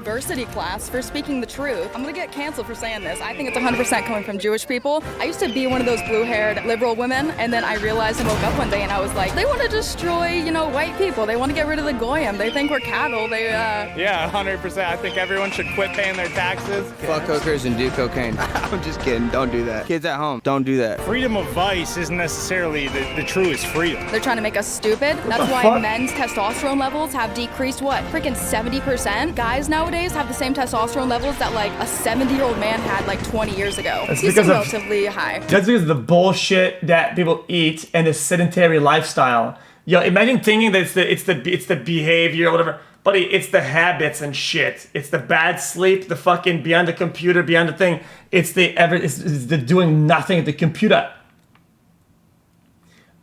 diversity class for speaking the truth. I'm gonna get canceled for saying this. I think it's 100% coming from Jewish people. I used to be one of those blue-haired liberal women, and then I realized and woke up one day and I was like, they want to destroy, you know, white people. They want to get rid of the goyim. They think we're cattle. Yeah, 100%. I think everyone should quit paying their taxes. Fuck hookers and do cocaine. I'm just kidding. Don't do that. Kids at home, don't do that. Freedom of vice isn't necessarily the truest freedom. They're trying to make us stupid. That's why men's testosterone levels have decreased, what, freaking 70%? Guys nowadays have the same testosterone levels that like a 70-year-old man had like 20 years ago. That's He's because of, relatively high. That's because of the bullshit that people eat and the sedentary lifestyle. Yo, imagine thinking that it's the behavior or whatever. Buddy, it's the habits and shit. It's the bad sleep, the fucking beyond the computer, beyond the thing. It's the doing nothing at the computer.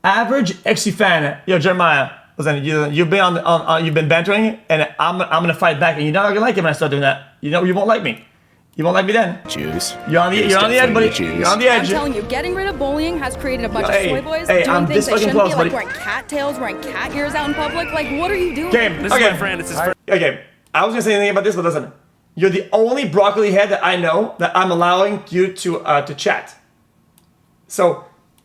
Average XC fan. Yo, Jeremiah, listen, you've been bantering, and I'm gonna fight back, and you're not gonna like it when I start doing that. You know, you won't like me. You won't like me then. Jews. You're on the edge, buddy. You're on the edge. I'm telling you, getting rid of bullying has created a bunch of soy boys doing things they shouldn't close, be, buddy. like wearing cattails, wearing cat ears out in public. Like, what are you doing? This is my friend. It's his friend. Okay, I was gonna say anything about this, but listen. You're the only broccoli head that I know that I'm allowing you to chat. So,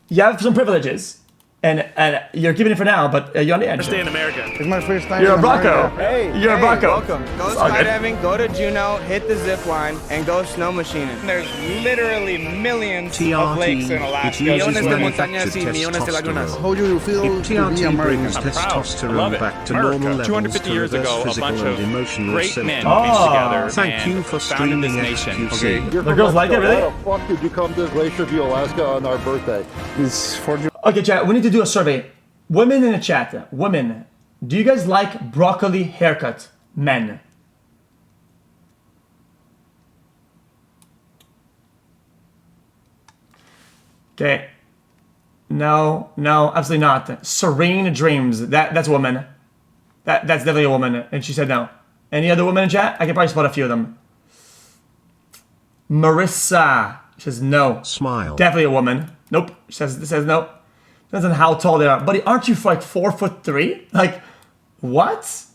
you have some privileges. And you're keeping it for now, but you're on the edge. Stay in America. It's my first time. You're a Bronco. You're a Bronco. Welcome. Go skydiving, go to Juneau, hit the zip line, and go snow machining. There's literally millions of lakes in Alaska. Millones de montañas y millones de lagunas. How do you feel to be American? I'm proud. I love it. back to America. normal levels 250 to years reverse ago, a physical bunch and of emotional great symptoms. men came together Thank and you for founded this streaming nation. xQc. The girls like it, really? How the fuck did you come to Glacier View, Alaska on our birthday? It's for you. Okay, chat, we need to do a survey. Women in the chat, women, do you guys like broccoli haircut? Men. Okay. No, absolutely not. Serene Dreams, that's a woman. That's definitely a woman, and she said no. Any other women in chat? I can probably spot a few of them. Marissa, she says no. Smile. Definitely a woman. Nope, she says no. Depends on how tall they are. Buddy, aren't you like 4'3"? Like, what?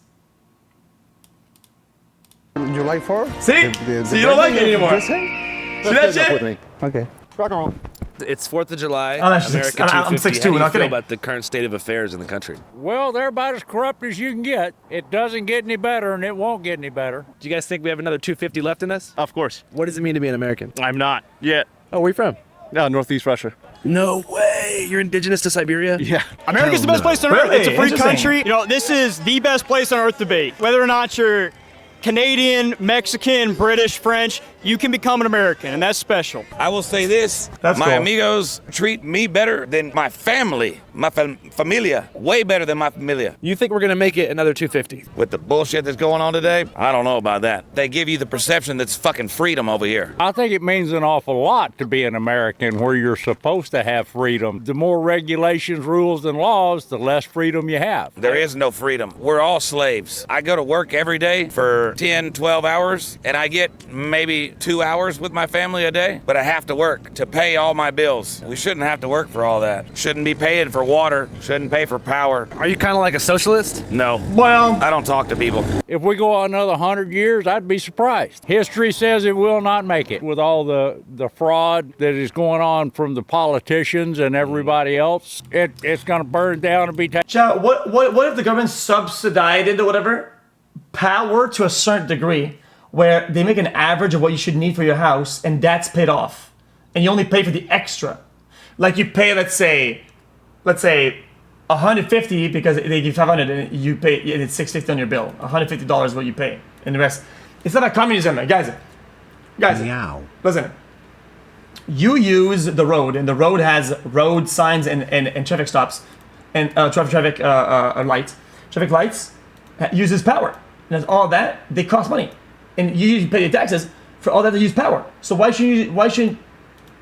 You like 4? See? So you don't like it anymore. See that shit? Okay. Rock and roll. It's 4th of July. Oh, that's America 6'2". I'm 250. 6'2", How do you not feel kidding. about the current state of affairs in the country? Well, they're about as corrupt as you can get. It doesn't get any better, and it won't get any better. Do you guys think we have another 250 left in us? Of course. What does it mean to be an American? I'm not yet. Oh, where are you from? Northeast Russia. No way. You're indigenous to Siberia? Yeah. America's the best place on earth. Really? It's a free Interesting. country. You know, this is the best place on earth to be. Whether or not you're Canadian, Mexican, British, French, you can become an American, and that's special. I will say this, That's my cool. amigos treat me better than my family, my familia, way better than my familia. You think we're going to make it another 250? With the bullshit that's going on today, I don't know about that. They give you the perception that's fucking freedom over here. I think it means an awful lot to be an American where you're supposed to have freedom. The more regulations, rules, and laws, the less freedom you have. There is no freedom. We're all slaves. I go to work every day for 10, 12 hours, and I get maybe 2 hours with my family a day, but I have to work to pay all my bills. We shouldn't have to work for all that. Shouldn't be paying for water, shouldn't pay for power. Are you kind of like a socialist? No, Well, I don't talk to people. If we go another 100 years, I'd be surprised. History says it will not make it. With all the fraud that is going on from the politicians and everybody else, it's going to burn down and be taken. chat, what if the government subsidized or whatever power to a certain degree where they make an average of what you should need for your house and that's paid off and you only pay for the extra? Like you pay, let's say 150 because they give 500 and you pay, and it's 650 on your bill. $150 is what you pay, and the rest. It's not like communism, guys. Meow. Listen. You use the road, and the road has road signs and traffic stops, and traffic lights uses power. And all that, they cost money, and you usually pay the taxes for all that they use power. So why shouldn't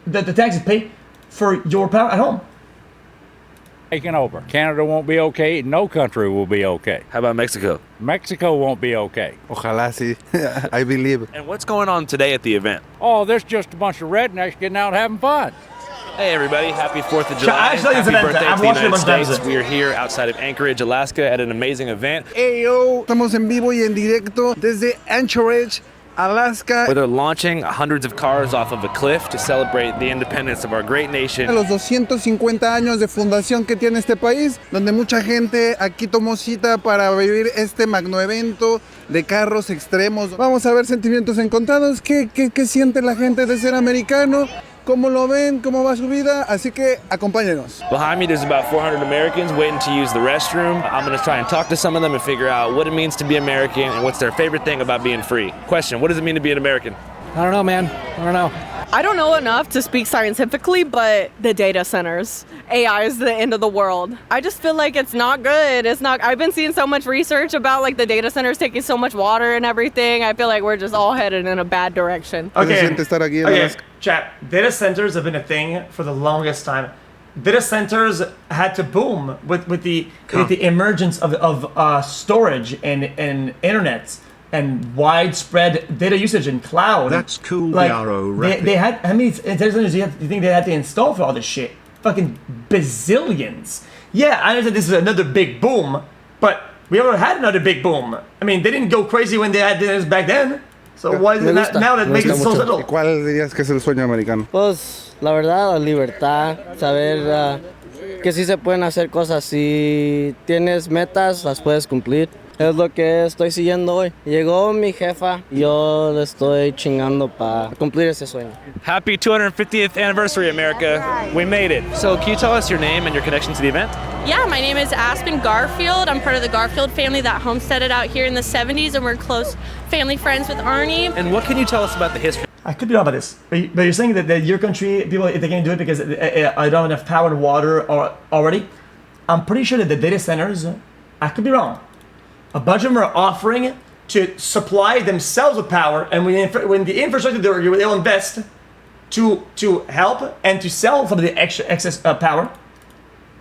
the taxes pay for your power at home? Taken over. Canada won't be okay. No country will be okay. How about Mexico? Mexico won't be okay. Ojalá sí. I believe. And what's going on today at the event? Oh, there's just a bunch of rednecks getting out having fun. Hey everybody, happy 4th of July. Actually, it's Happy an event. birthday I've to the watched it a United bunch of States. times. We are here outside of Anchorage, Alaska at an amazing event Hey yo, estamos en vivo y en directo desde Anchorage, Alaska. where they're launching hundreds of cars off of a cliff to celebrate the independence of our great A nation. los 250 años de fundación que tiene este país, donde mucha gente aquí tomó cita para vivir este magno evento de carros extremos. Vamos a ver sentimientos encontrados. ¿Qué siente la gente de ser americano? ¿Cómo lo ven? ¿Cómo va su vida? Así que acompáñenos. Behind me, there's about 400 Americans waiting to use the restroom. I'm gonna try and talk to some of them and figure out what it means to be American and what's their favorite thing about being free. Question, what does it mean to be an American? I don't know, man. I don't know. I don't know enough to speak scientifically, but the data centers, AI is the end of the world. I just feel like it's not good. It's not. I've been seeing so much research about like the data centers taking so much water and everything. I feel like we're just all headed in a bad direction. ¿Qué se siente estar aquí en Alaska? Chat. Data centers have been a thing for the longest time. Data centers had to boom with the emergence of storage and internet and widespread data usage in cloud. That's cool, Like, Yaro. they had, how many data centers do you think they had to install for all this shit? Fucking bazillions. Yeah, I understand this is another big boom, but we already had another big boom. I mean, they didn't go crazy when they had this back then. So why is it not now that makes it so little? ¿Cuál dirías que es el sueño americano? Pues la verdad, la libertad, saber que sí se pueden hacer cosas. Si tienes metas, las puedes cumplir. Es lo que estoy siguiendo hoy. Llegó mi jefa, yo le estoy chingando para cumplir ese sueño. Happy 250th anniversary, America. We made it. So can you tell us your name and your connection to the event? Yeah, my name is Aspen Garfield. I'm part of the Garfield family that homesteaded out here in the 70s, and we're close family friends with Arnie. And what can you tell us about the history? I could be wrong about this, but you're saying that your country, people, if they can't do it because I don't have enough power and water already, I'm pretty sure that the data centers, I could be wrong, a bunch of them are offering to supply themselves with power, and when the infrastructure they'll invest to help and to sell some of the excess power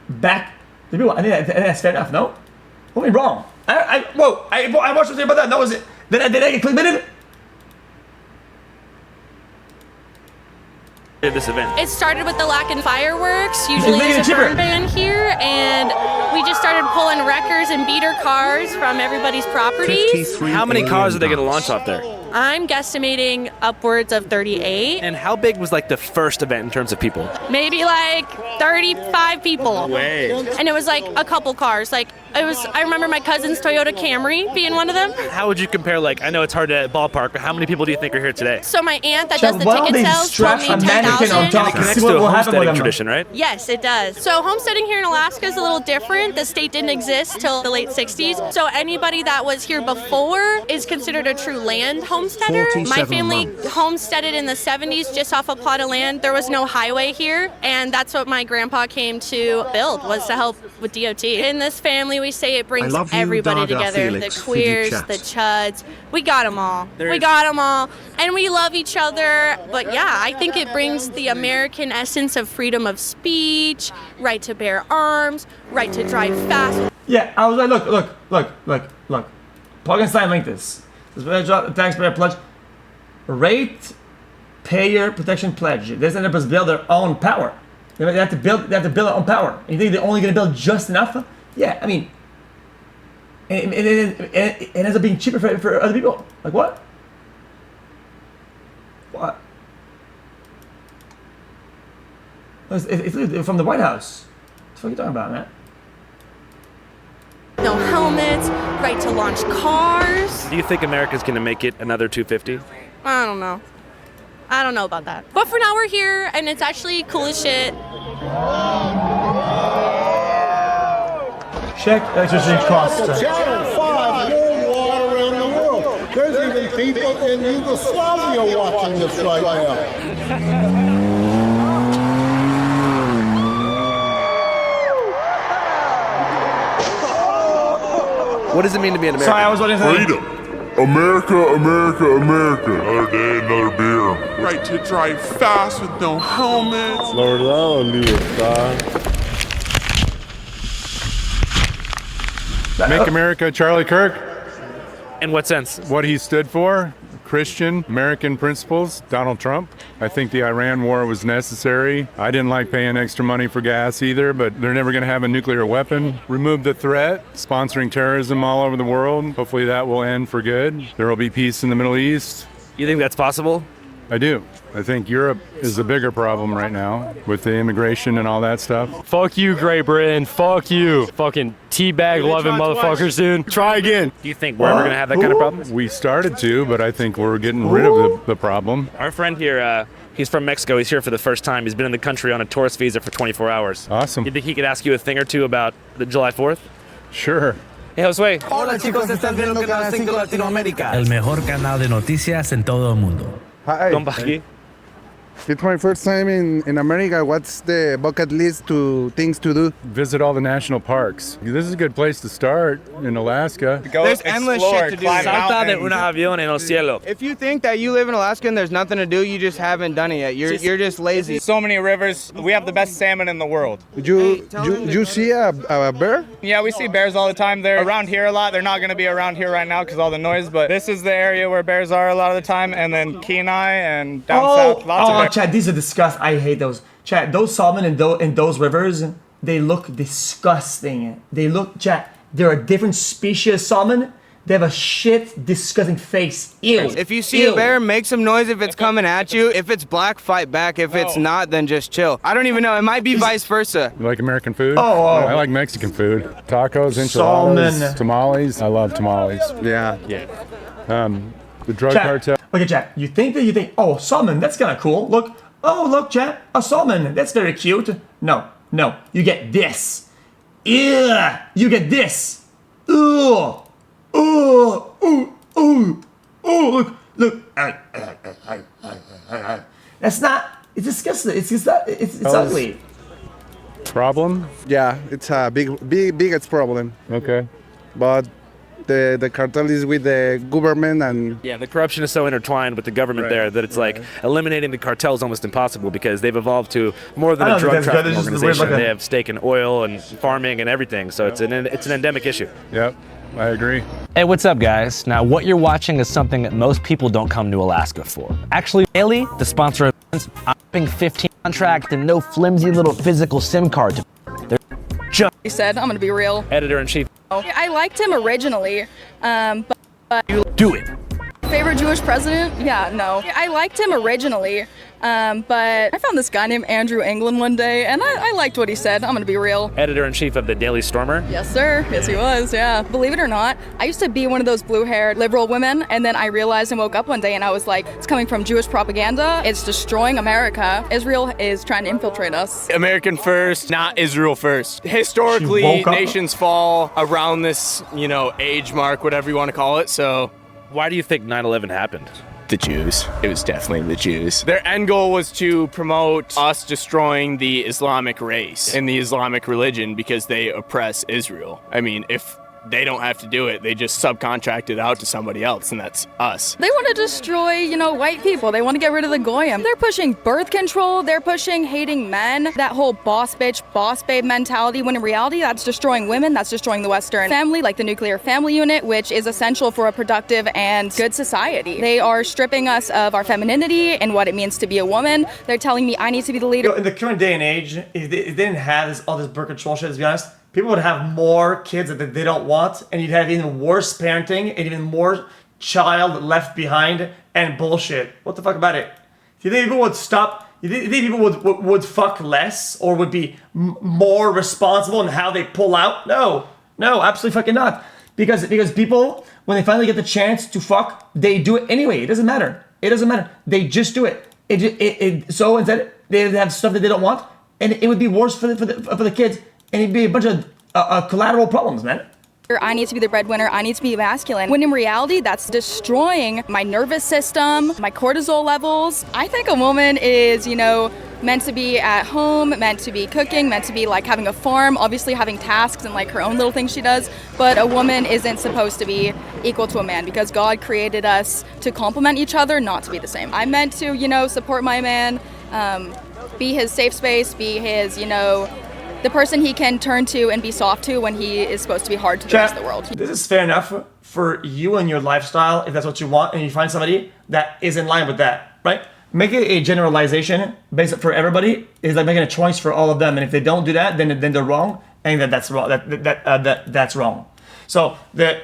back to people. I think that's fair enough, no? Don't be wrong. I watched something about that. No, was it? Did I get clickbaited? This event? It started with the lack in fireworks. Usually making there's it a cheaper. burn ban here, and we just started pulling wreckers and beater cars from everybody's properties. How many cars are they going to launch off there? I'm guesstimating upwards of 38. And how big was like the first event in terms of people? Maybe like 35 people. Way. And it was like a couple cars. Like I remember my cousin's Toyota Camry being one of them. How would you compare, like, I know it's hard to ballpark, but how many people do you think are here today? So my aunt that does the Why don't ticket they sales told strap me a mannequin on 10,000. top It to connects see to a what will happen with homesteading them? tradition, right? Yes, it does. So homesteading here in Alaska is a little different. The state didn't exist till the late 60s. So anybody that was here before is considered a true land homesteader. My family homesteaded in the 70s just off a plot of land. There was no highway here, and that's what my grandpa came to build, was to help with DOT. In this family, we say it brings everybody together. The queers, the chuds. We got them all. We got them all. And we love each other. But yeah, I think it brings the American essence of freedom of speech, right to bear arms, right to drive fast. Yeah, I was like, look. Plug and sign link this. The taxpayer pledge. Ratepayer protection pledge. They end up build their own power. They have to build their own power. You think they're only going to build just enough? Yeah, I mean, it ends up being cheaper for other people. Like what? What? It's from the White House. What the fuck are you talking about, man? No helmets, right to launch cars. Do you think America's going to make it another 250? I don't know. I don't know about that. But for now we're here, and it's actually cool as shit. Check electricity cost. Channel 5 worldwide around the world. There's even people in Yugoslavia watching this right now. What does it mean to be an American? Sorry, I was wondering something. Freedom. America, America, America. Another day, another beer. Right to drive fast with no helmets. Make America Charlie Kirk. In what sense? What he stood for, Christian, American principles, Donald Trump. I think the Iran war was necessary. I didn't like paying extra money for gas either, but they're never going to have a nuclear weapon. Remove the threat, sponsoring terrorism all over the world. Hopefully that will end for good. There will be peace in the Middle East. You think that's possible? I do. I think Europe is a bigger problem right now with the immigration and all that stuff. Fuck you, Great Britain. Fuck you. Fucking teabag loving motherfuckers, dude. Try again. Do you think we're ever going to have that kind of problem? We started to, but I think we're getting rid of the problem. Our friend here, he's from Mexico. He's here for the first time. He's been in the country on a tourist visa for 24 hours. Awesome. You think he could ask you a thing or two about the July 4th? Sure. Hey, Josué. Hola chicos, estás viendo Canal 5 Latinoamérica. El mejor canal de noticias en todo el mundo. Hi. Compa aquí. It's my first time in America. What's the bucket list to things to do? Visit all the national parks. This is a good place to start in Alaska. There's endless shit to do. Salta de un avión en el cielo. If you think that you live in Alaska and there's nothing to do, you just haven't done it yet. You're just lazy. So many rivers. We have the best salmon in the world. You see a bear? Yeah, we see bears all the time. They're around here a lot. They're not going to be around here right now because all the noise, but this is the area where bears are a lot of the time. And then Kenai and down south, lots of bears. Chad, these are disgusting. I hate those. Chad, those salmon in those rivers, they look disgusting. They look, Chad, they're a different species of salmon. They have a shit, disgusting face. Ew. If you see a bear, make some noise if it's coming at you. If it's black, fight back. If it's not, then just chill. I don't even know. It might be vice versa. You like American food? I like Mexican food. Tacos, enchiladas, salmon. Tamales. I love tamales. Yeah. The drug cartel. Okay, Chad, you think, oh, salmon, that's kind of cool. Look, Chad, a salmon, that's very cute. No, you get this. Ew, you get this. Ugh. Look. That's not, it's disgusting. It's ugly. Problem? Yeah, it's a biggest problem. Okay. But the cartel is with the government and yeah, the corruption is so intertwined with the government there that it's like eliminating the cartel is almost impossible because they've evolved to more than a drug trafficking organization. They have stake in oil and farming and everything, so it's an endemic issue. Yep, I agree. Hey, what's up, guys? Now, what you're watching is something that most people don't come to Alaska for. Actually, Bailey, the sponsor of this, I'm 15 contract and no flimsy little physical SIM card. He said, I'm gonna be real. Editor-in-chief. I liked him originally, but do it. Favorite Jewish president? Yeah, no. I liked him originally, but I found this guy named Andrew England one day, and I liked what he said. I'm gonna be real. Editor-in-chief of the Daily Stormer? Yes, sir. Yes, he was, yeah. Believe it or not, I used to be one of those blue-haired liberal women, and then I realized and woke up one day and I was like, it's coming from Jewish propaganda. It's destroying America. Israel is trying to infiltrate us. American first, not Israel first. Historically, nations fall around this, age mark, whatever you want to call it, so... Why do you think 9/11 happened? The Jews. It was definitely the Jews. Their end goal was to promote us destroying the Islamic race and the Islamic religion because they oppress Israel. I mean, if they don't have to do it, they just subcontract it out to somebody else, and that's us. They want to destroy, white people. They want to get rid of the goyim. They're pushing birth control. They're pushing hating men. That whole boss bitch, boss babe mentality, when in reality, that's destroying women. That's destroying the Western family, like the nuclear family unit, which is essential for a productive and good society. They are stripping us of our femininity and what it means to be a woman. They're telling me I need to be the leader. In the current day and age, if they didn't have all this birth control shit, to be honest, people would have more kids that they don't want, and you'd have even worse parenting and even more child left behind and bullshit. What the fuck about it? Do you think people would stop? You think people would fuck less or would be more responsible in how they pull out? No, absolutely fucking not. Because people, when they finally get the chance to fuck, they do it anyway. It doesn't matter. They just do it. So instead, they have stuff that they don't want, and it would be worse for the kids. And it'd be a bunch of collateral problems, man. I need to be the breadwinner. I need to be masculine. When in reality, that's destroying my nervous system, my cortisol levels. I think a woman is, meant to be at home, meant to be cooking, meant to be like having a farm, obviously having tasks and like her own little things she does. But a woman isn't supposed to be equal to a man because God created us to complement each other, not to be the same. I'm meant to, support my man, be his safe space, be his, the person he can turn to and be soft to when he is supposed to be hard to the rest of the world. This is fair enough for you and your lifestyle, if that's what you want, and you find somebody that is in line with that, right? Making a generalization based for everybody is like making a choice for all of them, and if they don't do that, then they're wrong, and that's wrong. That's wrong. So the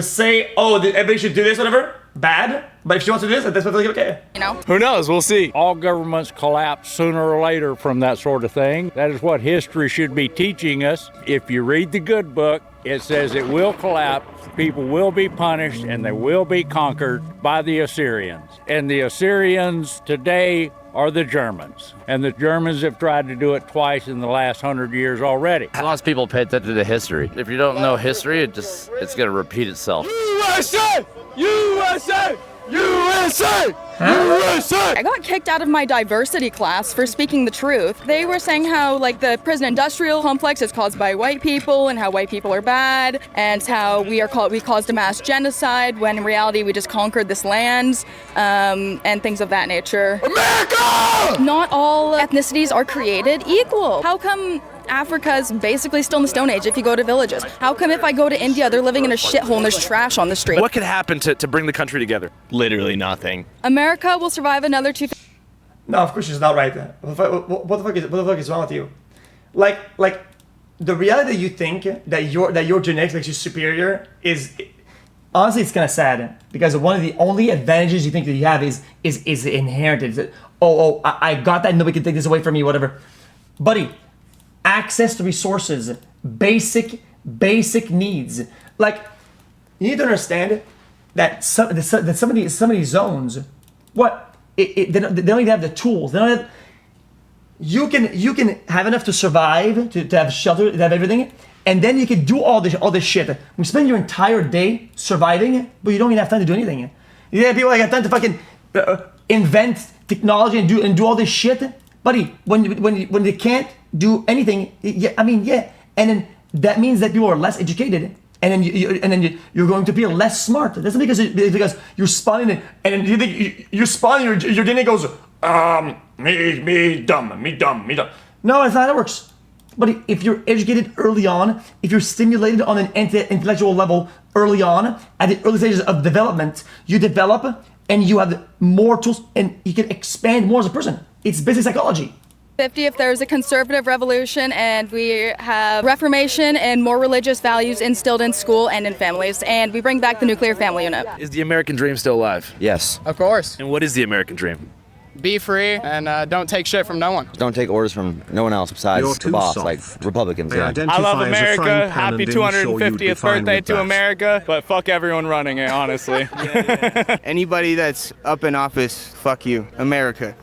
say, oh, everybody should do this, whatever, bad. But if she wants to do this, that's perfectly okay. You know? Who knows? We'll see. All governments collapse sooner or later from that sort of thing. That is what history should be teaching us. If you read the good book, it says it will collapse, people will be punished, and they will be conquered by the Assyrians. And the Assyrians today are the Germans. And the Germans have tried to do it twice in the last 100 years already. Lots of people pay attention to history. If you don't know history, it's going to repeat itself. USA! USA! USA! USA! I got kicked out of my diversity class for speaking the truth. They were saying how like the prison industrial complex is caused by white people and how white people are bad and how we caused a mass genocide when in reality we just conquered this land and things of that nature. America! Not all ethnicities are created equal. How come Africa's basically still in the Stone Age if you go to villages? How come if I go to India, they're living in a shithole and there's trash on the street? What could happen to bring the country together? Literally nothing. America will survive another 2. No, of course she's not right. What the fuck is wrong with you? Like the reality that you think that your genetics makes you superior is honestly it's kind of sad because one of the only advantages you think that you have is inherited. I got that. Nobody can take this away from me. Whatever, buddy. Access to resources, basic needs. Like you need to understand that some of these zones, they don't even have the tools. They don't have. You can have enough to survive, to have shelter, to have everything, and then you can do all this shit. You spend your entire day surviving, but you don't even have time to do anything. You have people that have time to fucking invent technology and do all this shit, buddy. When they can't do anything, and then that means that you are less educated, and then you're going to be less smart. That's because you're spawning, and then you think you're spawning, your DNA goes, me dumb. No, that's not how it works. But if you're educated early on, if you're stimulated on an intellectual level early on, at the early stages of development, you develop and you have more tools, and you can expand more as a person. It's basic psychology. 50 if there's a conservative revolution and we have reformation and more religious values instilled in school and in families, and we bring back the nuclear family unit. Is the American dream still alive? Yes. Of course. And what is the American dream? Be free and don't take shit from no one. Don't take orders from no one else besides the boss, like Republicans. I love America. Happy 250th birthday to America, but fuck everyone running it, honestly. Anybody that's up in office, fuck you. America.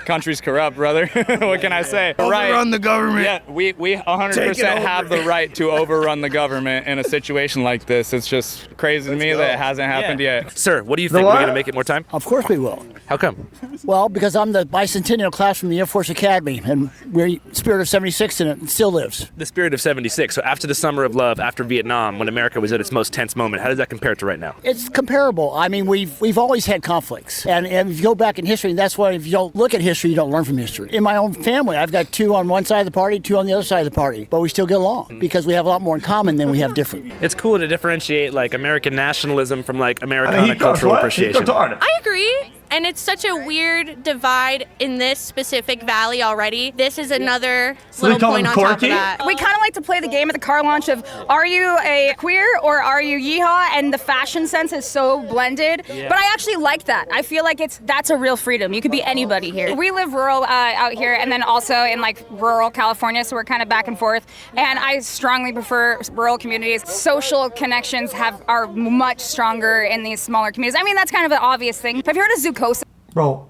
Country's corrupt, brother. What can I say? Overrun the government. Yeah, we 100% have the right to overrun the government in a situation like this. It's just crazy to me that it hasn't happened yet. Sir, what do you think? We're going to make it more time? Of course we will. How come? Well, because I'm the bicentennial class from the Air Force Academy, and we're Spirit of 76 in it, and still lives. The Spirit of 76. So after the Summer of Love, after Vietnam, when America was at its most tense moment, how does that compare to right now? It's comparable. I mean, we've always had conflicts, and if you go back in history, that's why if you don't look at history, you don't learn from history. In my own family, I've got 2 on one side of the party, 2 on the other side of the party, but we still get along because we have a lot more in common than we have different. It's cool to differentiate like American nationalism from like Americana cultural appreciation. I agree. And it's such a weird divide in this specific valley already. This is another little point on top of that. We kind of like to play the game at the car launch of, are you a queer or are you yeehaw? And the fashion sense is so blended. Yeah. But I actually like that. I feel like that's a real freedom. You could be anybody here. We live rural out here and then also in like rural California, so we're kind of back and forth. And I strongly prefer rural communities. Social connections are much stronger in these smaller communities. I mean, that's kind of an obvious thing. Have you heard of Zucosa? Bro,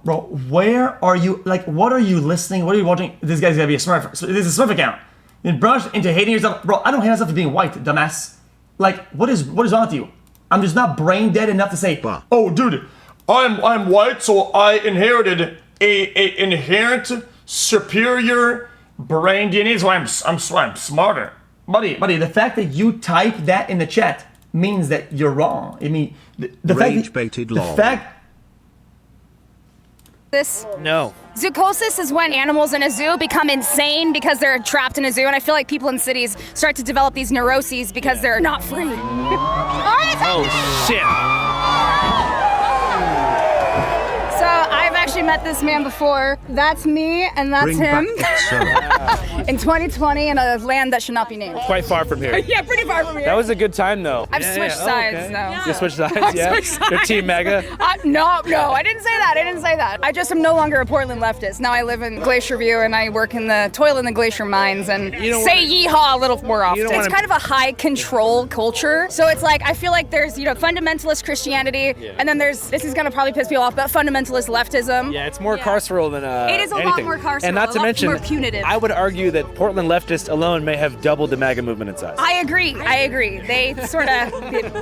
where are you? Like, what are you listening? What are you watching? This guy's gonna be a Smurf. So this is a Smurf account. You brush into hating yourself, bro. I don't hate myself for being white, dumbass. Like, what is wrong with you? I'm just not brain dead enough to say, oh, dude, I'm white, so I inherited a inherent superior brain DNA, so I'm smarter, buddy. The fact that you type that in the chat means that you're wrong. I mean, the fact. this? No. Zoochosis is when animals in a zoo become insane because they're trapped in a zoo, and I feel like people in cities start to develop these neuroses because they're not free. Oh, shit. So I've actually met this man before. That's me, and that's Bring him. back In 2020 in a land that should not be named. Quite far from here. Yeah, pretty far from here. That was a good time, though. I've switched sides, though. You switched sides, I've yeah? switched sides. You're Team MAGA? No, I didn't say that. I just am no longer a Portland leftist. Now I live in Glacier View, and I work in the toil in the glacier mines and say yeehaw a little more often. It's kind of a high control culture. So it's like, I feel like there's, fundamentalist Christianity, and then this is going to probably piss people off, but fundamentalist leftism. Yeah, it's more carceral than It is a lot anything. more carceral, and not a to lot mention, more punitive. I would argue that Portland leftists alone may have doubled the MAGA movement in size. I agree. They sort of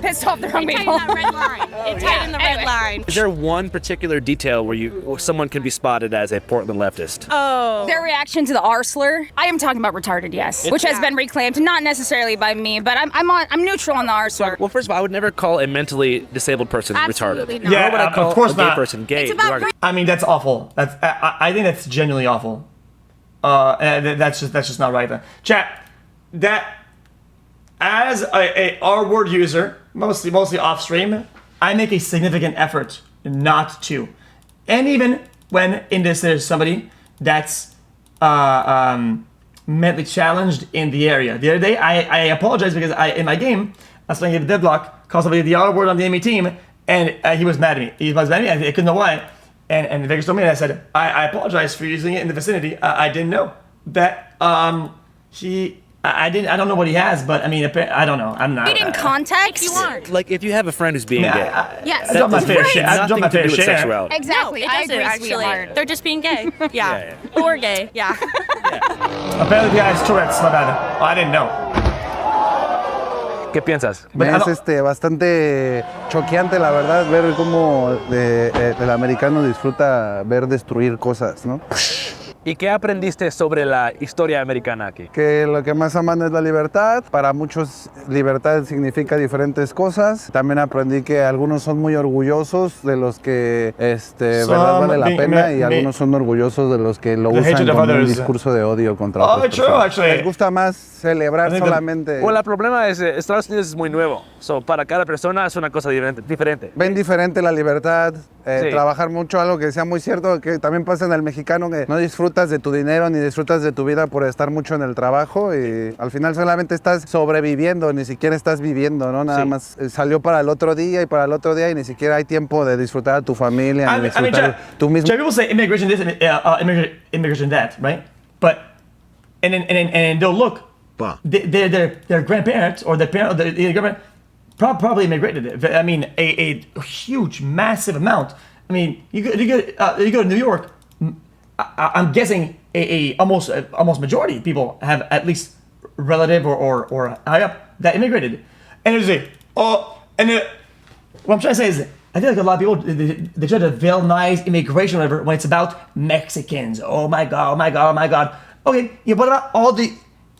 pissed off the wrong people. It tightened the red line. Is there one particular detail where someone can be spotted as a Portland leftist? Oh. Their reaction to the R slur. I am talking about retarded, yes, which has been reclaimed, not necessarily by me, but I'm neutral on the R slur. Well, first of all, I would never call a mentally disabled person Absolutely retarded. not. Yeah, Nor would I call of course a gay not. person gay. It's about I mean, that's awful. I think that's genuinely awful. That's just not right. Chat, that as a R word user, mostly off stream, I make a significant effort not to. And even when in this there's somebody that's mentally challenged in the area. The other day, I apologize because in my game, I was playing a deadlock, called somebody the R word on the enemy team, and he was mad at me. He was mad at me. I couldn't know why. And Vegas told me, and I said, I apologize for using it in the vicinity. I didn't know that I don't know what he has, but I mean, I don't know. I'm not. Read in context. You aren't. Like, if you have a friend who's being gay. Yes. That doesn't have nothing to do with sexuality. Exactly. No, it I doesn't agree, actually. sweetheart. They're just being gay. Yeah. Or gay. Yeah. Apparently the guy has Tourette's, my bad. I didn't know. ¿Qué piensas? Es bastante choqueante, la verdad, ver cómo el americano disfruta ver destruir cosas, ¿no? ¿Y qué aprendiste sobre la historia americana aquí? Que lo que más aman es la libertad. Para muchos, libertad significa diferentes cosas. También aprendí que algunos son muy orgullosos de los que verdad vale la pena y algunos son orgullosos de los que lo usan como un discurso de odio contra otras personas. Les gusta más celebrar solamente. Bueno, el problema es que Estados Unidos es muy nuevo. So, para cada persona es una cosa diferente. Ven diferente la libertad, Sí. trabajar mucho, algo que sea muy cierto, que también pasa en el mexicano, que no disfrutas de tu dinero ni disfrutas de tu vida por estar mucho en el trabajo y al final solamente estás sobreviviendo, ni siquiera estás viviendo, ¿no? Nada más salió para el otro día y para el otro día y ni siquiera hay tiempo de disfrutar a tu familia, ni disfrutar tú mismo. People say immigration this, immigration that, right? But and they'll look, their grandparents or their parent, or their grandparents probably immigrated. I mean, a huge, massive amount. I mean, you go to New York. I'm guessing a almost majority of people have at least relative or high up that immigrated. And there's what I'm trying to say is, I feel like a lot of people they try to villainize immigration or whatever when it's about Mexicans. Oh my god, oh my god, oh my god. Okay, yeah, what about all the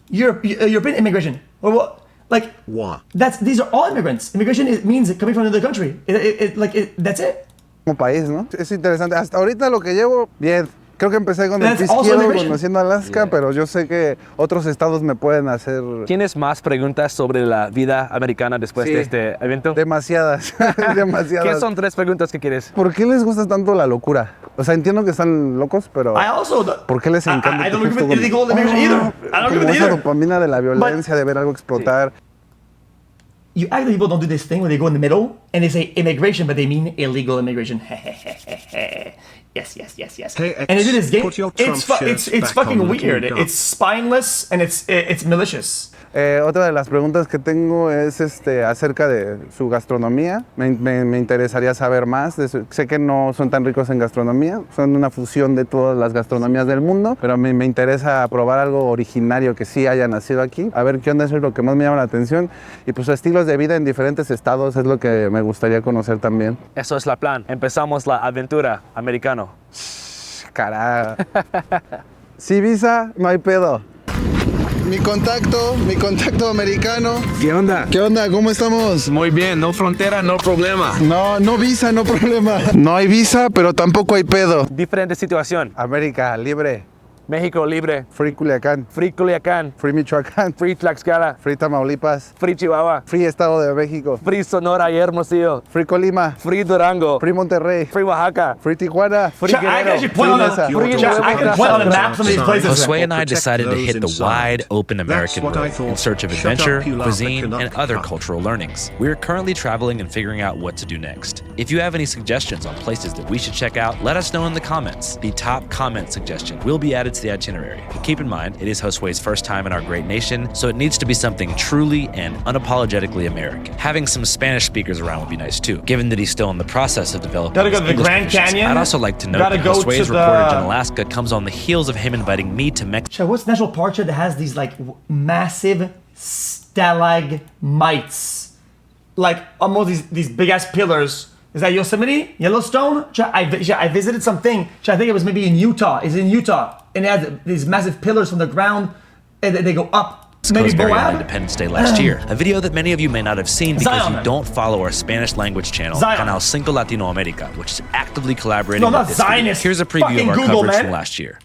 European immigration? Well, like what? These are all immigrants. Immigration means coming from another country. That's it. Como país, ¿no? Es interesante. Hasta ahorita lo que llevo, bien. Creo que empecé con el pie izquierdo conociendo Alaska, pero yo sé que otros estados me pueden hacer... ¿Tienes más preguntas sobre la vida americana después de este evento? Demasiadas, demasiadas. ¿Qué son 3 preguntas que quieres? ¿Por qué les gusta tanto la locura? O sea, entiendo que están locos, pero... ¿Por qué les encanta? I don't agree with illegal immigration either. I don't agree with esa either. dopamina de la violencia, de ver algo explotar. You act like people don't do this thing where they go in the middle and they say immigration, but they mean illegal immigration. Yes. Hey, and they do this game. put your Trump shirts It's back fucking on, weird. little dog. It's spineless and it's malicious. Otra de las preguntas que tengo es acerca de su gastronomía. Me interesaría saber más. Sé que no son tan ricos en gastronomía, son una fusión de todas las gastronomías del mundo, pero me interesa probar algo originario que sí haya nacido aquí. A ver qué onda, eso es lo que más me llama la atención. Y pues estilos de vida en diferentes estados es lo que me gustaría conocer también. Eso es la plan. Empezamos la aventura americano. Carajo. Sí, visa, no hay pedo. mi contacto americano. ¿Qué onda? ¿Qué onda? ¿Cómo estamos? Muy bien, no frontera, no problema. No visa, no problema. No hay visa, pero tampoco hay pedo. Diferente situación. América, libre. México libre. Free Culiacán. Free Culiacán. Free Michoacán. Free Tlaxcala. Free Tamaulipas. Free Chihuahua. Free Estado de México. Free Sonora y Hermosillo. Free Colima. Free Durango. Free Monterrey. Free Oaxaca. Free Tijuana. Free Guerrero. I can point on the map some of these places. Josue and I decided to hit the wide open American road in search of adventure, cuisine, and other cultural learnings. We are currently traveling and figuring out what to do next. If you have any suggestions on places that we should check out, let us know in the comments. The top comment suggestion will be added to the itinerary. But keep in mind, it is Josue's first time in our great nation, so it needs to be something truly and unapologetically American. Having some Spanish speakers around would be nice too, given that he's still in the process of developing Gotta go his to the English Grand proficiency. Canyon. I'd also like to note Gotta that go Josue's to reportage in the- Alaska comes on the heels of him inviting me to Mexico. What's national park that has these like massive stalagmites, like almost these big ass pillars? Is that Yosemite, Yellowstone? I visited something. I think it was maybe in Utah. It's in Utah, and it has these massive pillars from the ground, and they go up. Maybe Very on Moab. Independence Day last year. A video that many of you may not have seen because Zion. you don't follow our Spanish language channel, Zion. Canal Cinco Latinoamerica, which is actively collaborating No, with not this video. Zionist. Here's a preview Fucking of our Google, coverage man. from last year.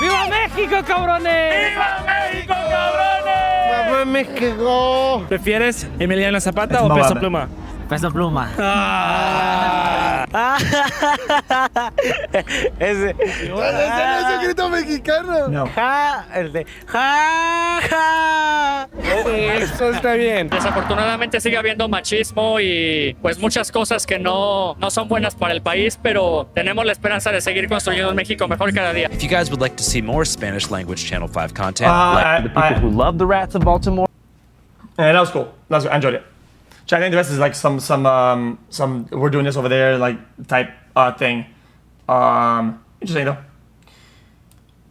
¡Viva México, cabrones! ¡Viva México, cabrones! ¡Viva México! ¿Prefieres Emiliano Zapata Es o Peso mamada. Pluma? Peso Pluma. Ese. ¡Ese no es un grito mexicano! No. Ja, el de ja, ja. Eso está bien. Desafortunadamente sigue habiendo machismo y pues muchas cosas que no son buenas para el país, pero tenemos la esperanza de seguir construyendo un México mejor cada día. If you guys would like to see more Spanish language Channel 5 content, I- like the people who love the Rats of Baltimore, Yeah, that was cool. I enjoyed it. I think the rest is like some we're doing this over there like type thing. Interesting though.